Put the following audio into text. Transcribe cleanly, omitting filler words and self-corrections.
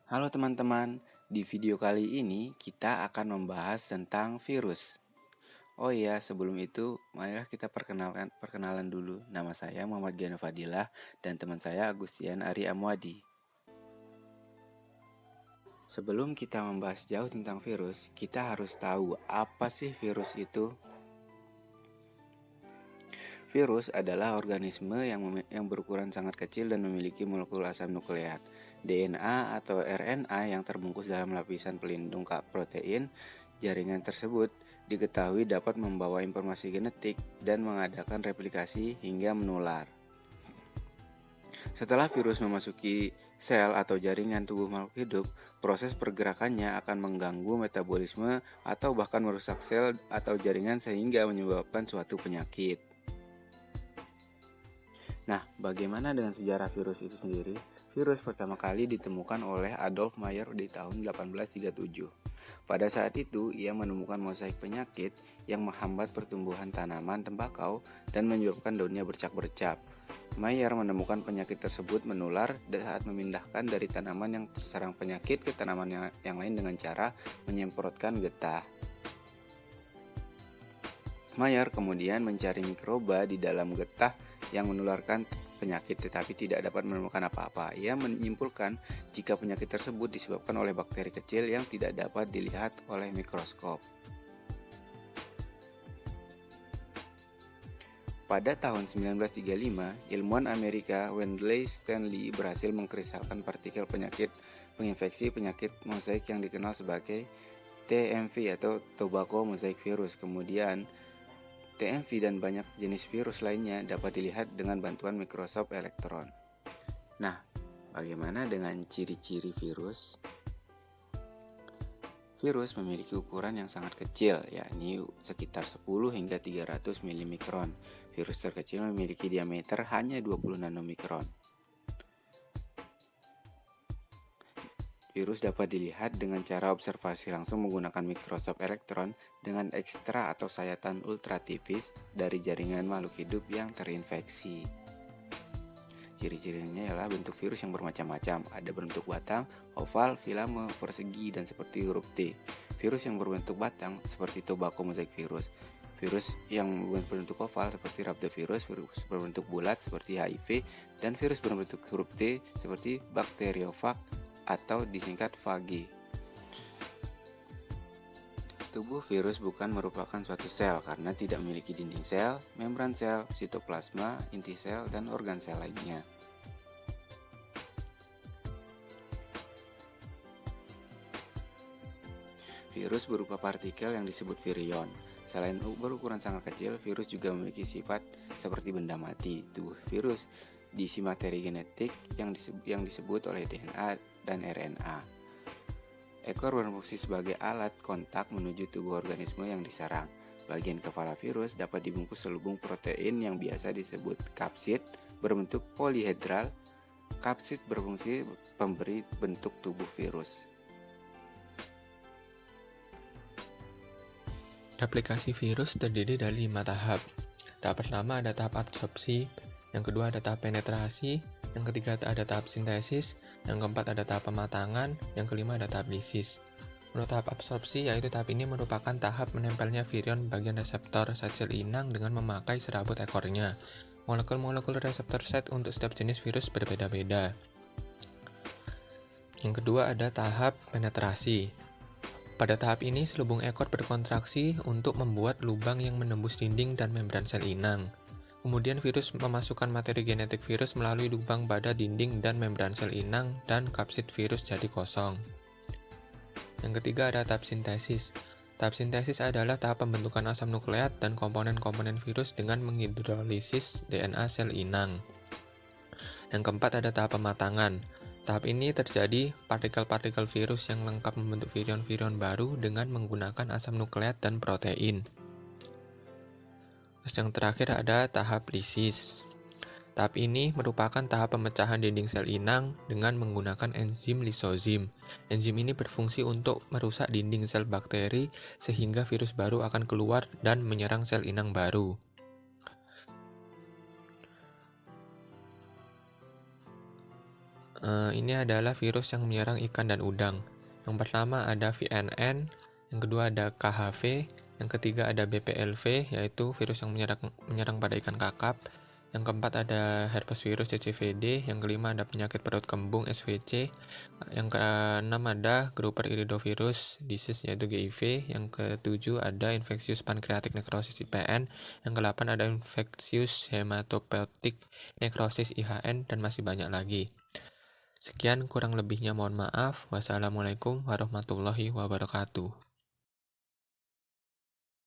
Halo teman-teman, di video kali ini kita akan membahas tentang virus. Oh iya, sebelum itu, marilah kita perkenalan dulu. Nama saya Muhammad Giano Fadilah dan teman saya Agustian Ari Amwadi. Sebelum kita membahas jauh tentang virus, kita harus tahu apa sih virus itu. Virus adalah organisme yang berukuran sangat kecil dan memiliki molekul asam nukleat, DNA atau RNA yang terbungkus dalam lapisan pelindung protein. Jaringan tersebut diketahui dapat membawa informasi genetik dan mengadakan replikasi hingga menular. Setelah virus memasuki sel atau jaringan tubuh makhluk hidup, proses pergerakannya akan mengganggu metabolisme atau bahkan merusak sel atau jaringan sehingga menyebabkan suatu penyakit. Nah, bagaimana dengan sejarah virus itu sendiri? Virus pertama kali ditemukan oleh Adolf Meyer di tahun 1837. Pada saat itu, ia menemukan mozaik penyakit yang menghambat pertumbuhan tanaman tembakau dan menyebabkan daunnya bercak-bercak. Meyer menemukan penyakit tersebut menular saat memindahkan dari tanaman yang terserang penyakit ke tanaman yang lain dengan cara menyemprotkan getah. Meyer kemudian mencari mikroba di dalam getah yang menularkan penyakit tetapi tidak dapat menemukan apa-apa. Ia menyimpulkan jika penyakit tersebut disebabkan oleh bakteri kecil yang tidak dapat dilihat oleh mikroskop. Pada tahun 1935, ilmuwan Amerika Wendell Stanley berhasil mengkristalkan partikel penyakit penginfeksi penyakit mozaik yang dikenal sebagai TMV atau Tobacco Mosaic Virus. Kemudian TMV dan banyak jenis virus lainnya dapat dilihat dengan bantuan mikroskop elektron. Nah, bagaimana dengan ciri-ciri virus? Virus memiliki ukuran yang sangat kecil, yakni sekitar 10 hingga 300 mm. Virus terkecil memiliki diameter hanya 20 nanomikron. Virus dapat dilihat dengan cara observasi langsung menggunakan mikroskop elektron dengan ekstra atau sayatan ultratipis dari jaringan makhluk hidup yang terinfeksi. Ciri-cirinya ialah bentuk virus yang bermacam-macam, ada berbentuk batang, oval, filame, persegi, dan seperti huruf T. Virus yang berbentuk batang seperti Tobacco Mosaic Virus. Virus yang berbentuk oval seperti Rhabdovirus, virus berbentuk bulat seperti HIV, dan virus berbentuk huruf T seperti Bacteriophage atau disingkat fagi. Tubuh virus bukan merupakan suatu sel karena tidak memiliki dinding sel, membran sel, sitoplasma, inti sel, dan organ sel lainnya. Virus berupa partikel yang disebut virion. Selain berukuran sangat kecil, virus juga memiliki sifat seperti benda mati. Tubuh virus diisi materi genetik yang disebut oleh DNA dan RNA. Ekor berfungsi sebagai alat kontak menuju tubuh organisme yang diserang. Bagian kepala virus dapat dibungkus selubung protein yang biasa disebut kapsid berbentuk polihedral. Kapsid berfungsi pemberi bentuk tubuh virus. Replikasi virus terdiri dari 5 tahap. Tahap pertama ada tahap absorpsi, yang kedua ada tahap penetrasi, yang ketiga ada tahap sintesis, yang keempat ada tahap pematangan, yang kelima ada tahap lisis. Menurut tahap absorpsi, yaitu tahap ini merupakan tahap menempelnya virion bagian reseptor set sel inang dengan memakai serabut ekornya. Molekul-molekul reseptor set untuk setiap jenis virus berbeda-beda. Yang kedua ada tahap penetrasi. Pada tahap ini, selubung ekor berkontraksi untuk membuat lubang yang menembus dinding dan membran sel inang. Kemudian virus memasukkan materi genetik virus melalui lubang pada dinding dan membran sel inang dan kapsid virus jadi kosong. Yang ketiga ada tahap sintesis. Tahap sintesis adalah tahap pembentukan asam nukleat dan komponen-komponen virus dengan menghidrolisis DNA sel inang. Yang keempat ada tahap pematangan. Tahap ini terjadi partikel-partikel virus yang lengkap membentuk virion-virion baru dengan menggunakan asam nukleat dan protein. Terus yang terakhir ada tahap lisis. Tahap ini merupakan tahap pemecahan dinding sel inang dengan menggunakan enzim lisozim. Enzim ini berfungsi untuk merusak dinding sel bakteri sehingga virus baru akan keluar dan menyerang sel inang baru. Ini adalah virus yang menyerang ikan dan udang. Yang pertama ada VNN, yang kedua ada KHV, yang ketiga ada BPLV, yaitu virus yang menyerang pada ikan kakap. Yang keempat ada herpes virus CCVD, yang kelima ada penyakit perut kembung SVC, yang keenam ada grouper iridovirus disease yaitu GIV, yang ketujuh ada infectious pancreatic necrosis IPN, yang kedelapan ada infectious hematopoietic necrosis IHN, dan masih banyak lagi. Sekian, kurang lebihnya mohon maaf. Wassalamualaikum warahmatullahi wabarakatuh.